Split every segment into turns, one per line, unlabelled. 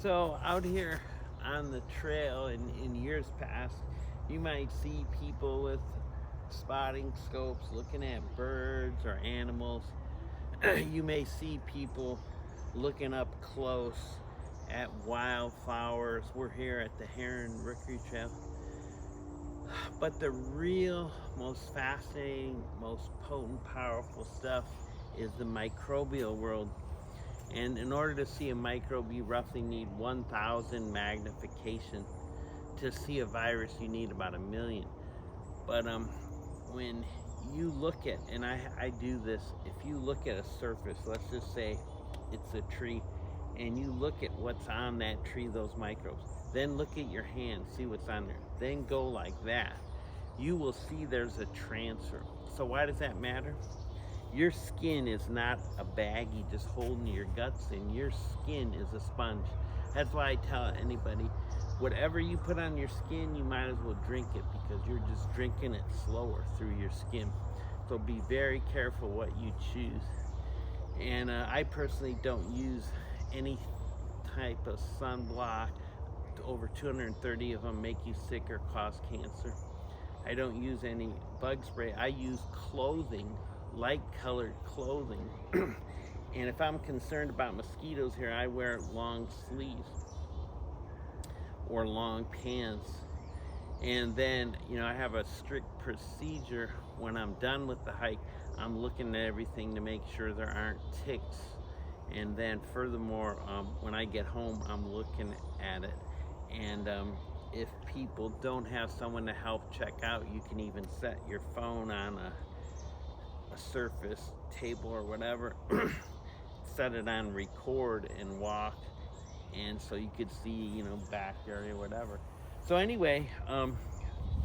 So out here on the trail in years past, you might see people with spotting scopes looking at birds or animals. You may see people looking up close at wildflowers. We're here at the Heron Rookery Trail. But the real, most fascinating, most potent, powerful stuff is the microbial world. And in order to see a microbe, you roughly need 1,000 magnification. To see a virus, you need about a million. But when you look at, and I do this, if you look at a surface, let's just say it's a tree, and you look at what's on that tree, those microbes, then look at your hand, see what's on there, then go like that, you will see there's a transfer. So why does that matter? Your skin is not a baggie just holding your guts in. Your skin is a sponge. That's why I tell anybody, whatever you put on your skin, you might as well drink it because you're just drinking it slower through your skin. So be very careful what you choose. And I personally don't use any type of sunblock. Over 230 of them make you sick or cause cancer. I don't use any bug spray. I use clothing, light colored clothing. And if I'm concerned about mosquitoes here, I wear long sleeves or long pants. And then, I have a strict procedure. When I'm done with the hike, I'm looking at everything to make sure there aren't ticks. And then furthermore, when I get home, I'm looking at it. And if people don't have someone to help check out, you can even set your phone on a surface, table or whatever, set it on record and walk, and so you could see, backyard or whatever. So anyway,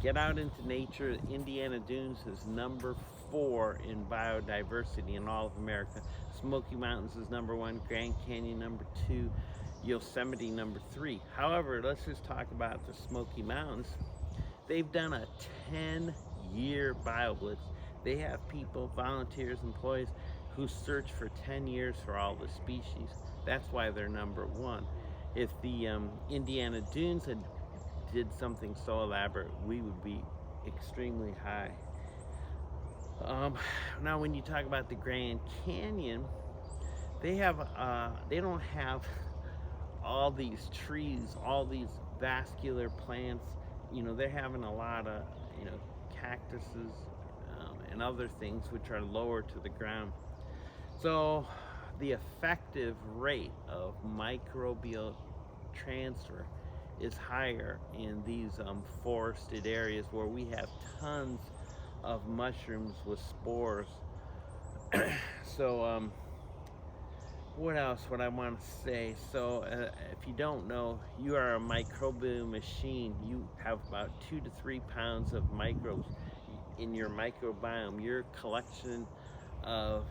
get out into nature. Indiana Dunes is number 4 in biodiversity in all of America. Smoky Mountains is number 1, Grand Canyon number 2, Yosemite number 3. However, let's just talk about the Smoky Mountains. They've done a 10-year BioBlitz. They have people, volunteers, employees, who search for 10 years for all the species. That's why they're number 1. If the Indiana Dunes had did something so elaborate, we would be extremely high. Now, when you talk about the Grand Canyon, they don't have all these trees, all these vascular plants. They're having a lot of cactuses and other things which are lower to the ground. So the effective rate of microbial transfer is higher in these forested areas where we have tons of mushrooms with spores. So what else would I want to say? So if you don't know, you are a microbial machine. You have about 2 to 3 pounds of microbes in your microbiome. Your collection of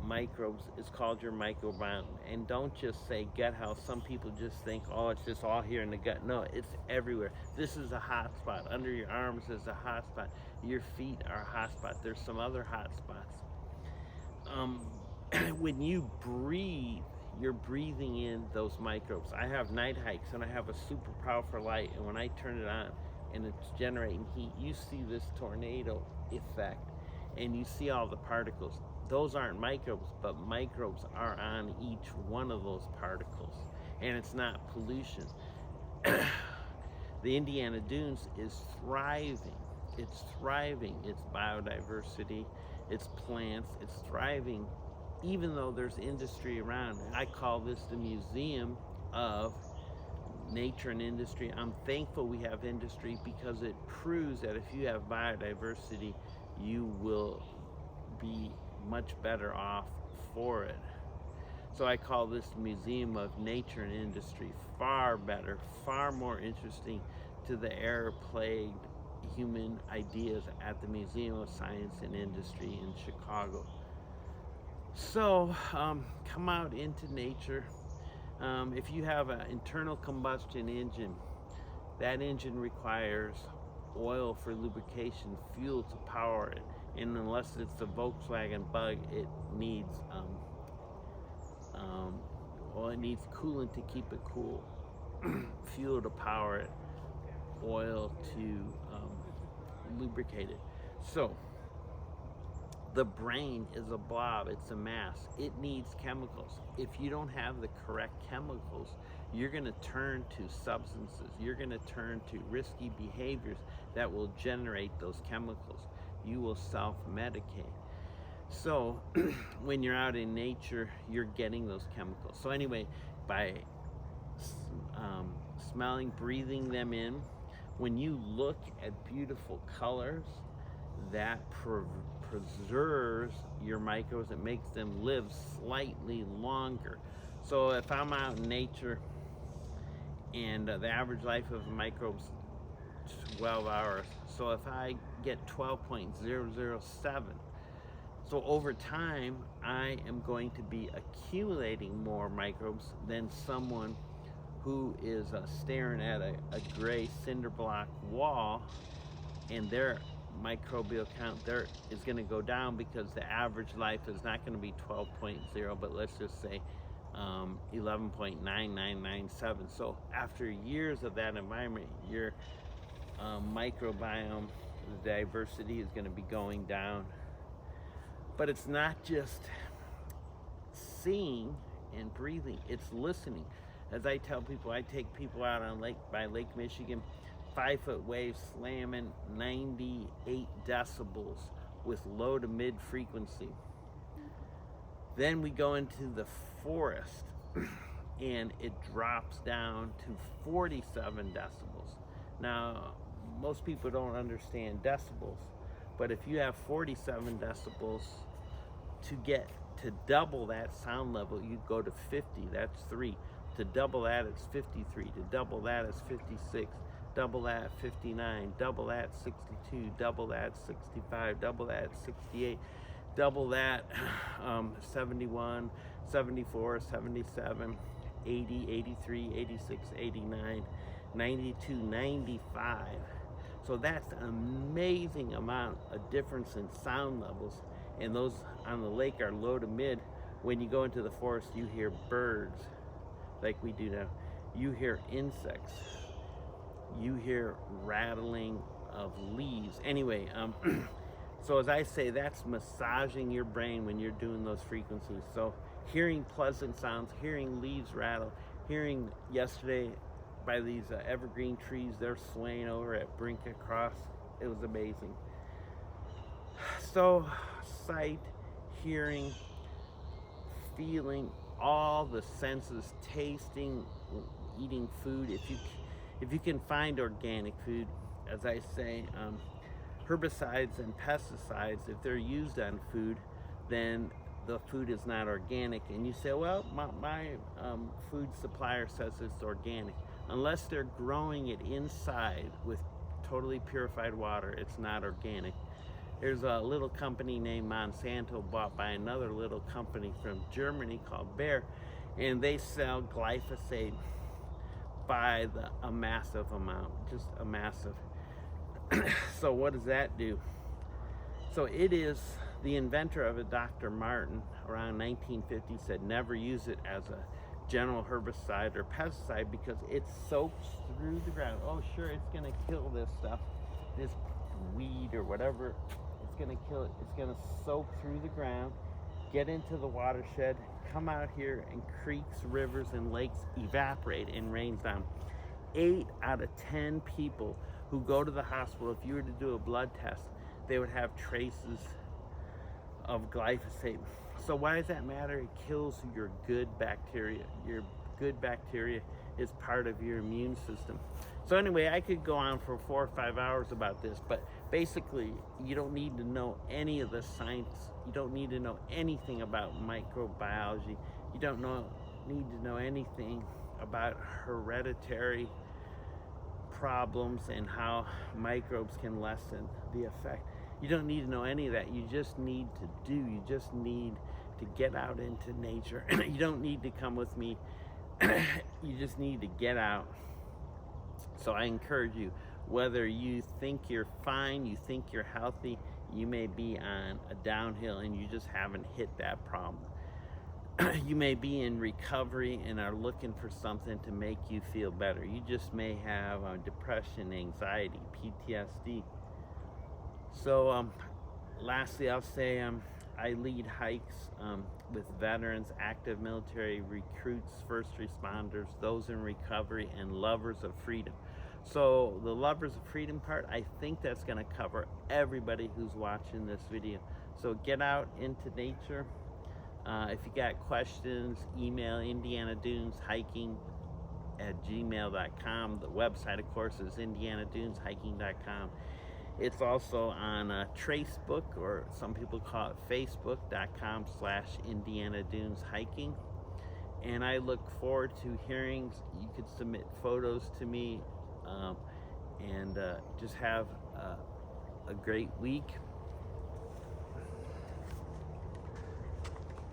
microbes is called your microbiome. And don't just say gut health. Some people just think, oh, it's just all here in the gut. No, it's everywhere. This is a hot spot. Under your arms is a hot spot. Your feet are a hot spot. There's some other hot spots. When you breathe, you're breathing in those microbes. I have night hikes and I have a super powerful light, and when I turn it on and it's generating heat, you see this tornado effect and you see all the particles. Those aren't microbes, but microbes are on each one of those particles, and it's not pollution. The Indiana Dunes is thriving. It's thriving. It's biodiversity, it's plants, it's thriving, even though there's industry around. I call this the museum of nature and industry. I'm thankful we have industry because it proves that if you have biodiversity, you will be much better off for it. So I call this the Museum of Nature and Industry. Far better, far more interesting to the error-plagued human ideas at the Museum of Science and Industry in Chicago. So come out into nature. If you have an internal combustion engine, that engine requires oil for lubrication, fuel to power it, and unless it's a Volkswagen Bug, it needs it needs coolant to keep it cool. fuel to power it, oil to lubricate it. So the brain is a blob, it's a mass. It needs chemicals. If you don't have the correct chemicals, you're going to turn to substances. You're going to turn to risky behaviors that will generate those chemicals. You will self-medicate. So when you're out in nature, you're getting those chemicals. So anyway, by smelling, breathing them in, when you look at beautiful colors, that preserves your microbes. It makes them live slightly longer. So if I'm out in nature and the average life of a microbe is 12 hours, so if I get 12.007, so over time I am going to be accumulating more microbes than someone who is staring at a gray cinder block wall, and their microbial count there is going to go down because the average life is not going to be 12.0, but let's just say 11.9997. So after years of that environment, your microbiome diversity is going to be going down. But it's not just seeing and breathing, it's listening. As I tell people, I take people out on Lake Michigan, 5-foot waves slamming 98 decibels with low to mid frequency. Then we go into the forest and it drops down to 47 decibels. Now, most people don't understand decibels, but if you have 47 decibels, to double that sound level, you go to 50, that's 3. To double that, it's 53. To double that, it's 56. Double that, 59. Double that, 62. Double that, 65. Double that, 68. Double that, 71, 74, 77, 80, 83, 86, 89, 92, 95. So that's an amazing amount of difference in sound levels. And those on the lake are low to mid. When you go into the forest, you hear birds like we do now. You hear insects. You hear rattling of leaves. Anyway, so as I say, that's massaging your brain when you're doing those frequencies. So hearing pleasant sounds, hearing leaves rattle, hearing yesterday by these evergreen trees, they're swaying over at Brinka Cross. It was amazing. So sight, hearing, feeling, all the senses, tasting, eating food. If you can find organic food, as I say, herbicides and pesticides, if they're used on food, then the food is not organic. And you say, well, my food supplier says it's organic. Unless they're growing it inside with totally purified water, it's not organic. There's a little company named Monsanto bought by another little company from Germany called Bayer, and they sell glyphosate by a massive amount, just a massive. So what does that do? So it is the inventor of it, Dr. Martin, around 1950, said never use it as a general herbicide or pesticide because it soaks through the ground. Oh, sure, it's going to kill this stuff, this weed or whatever. It's going to kill it. It's going to soak through the ground, get into the watershed, come out here, and creeks, rivers, and lakes evaporate and rains down. 8 out of 10 people who go to the hospital, if you were to do a blood test, they would have traces of glyphosate. So why does that matter? It kills your good bacteria. Your good bacteria is part of your immune system. So anyway, I could go on for 4 or 5 hours about this, but basically, you don't need to know any of the science. You don't need to know anything about microbiology. You don't need to know anything about hereditary problems and how microbes can lessen the effect. You don't need to know any of that. You just need to do. You just need to get out into nature. You don't need to come with me. You just need to get out. So I encourage you, whether you think you're fine, you think you're healthy, you may be on a downhill and you just haven't hit that problem. You may be in recovery and are looking for something to make you feel better. You just may have depression, anxiety, PTSD. So, lastly, I'll say I lead hikes with veterans, active military recruits, first responders, those in recovery, and lovers of freedom. So the lovers of freedom part, I think that's going to cover everybody who's watching this video. So get out into nature. If you got questions, email Indiana Dunes Hiking at gmail.com. The website, of course, is indianaduneshiking.com. It's also on Tracebook, or some people call it facebook.com/Indiana Dunes Hiking. And I look forward to hearing. You could submit photos to me, and just have a great week.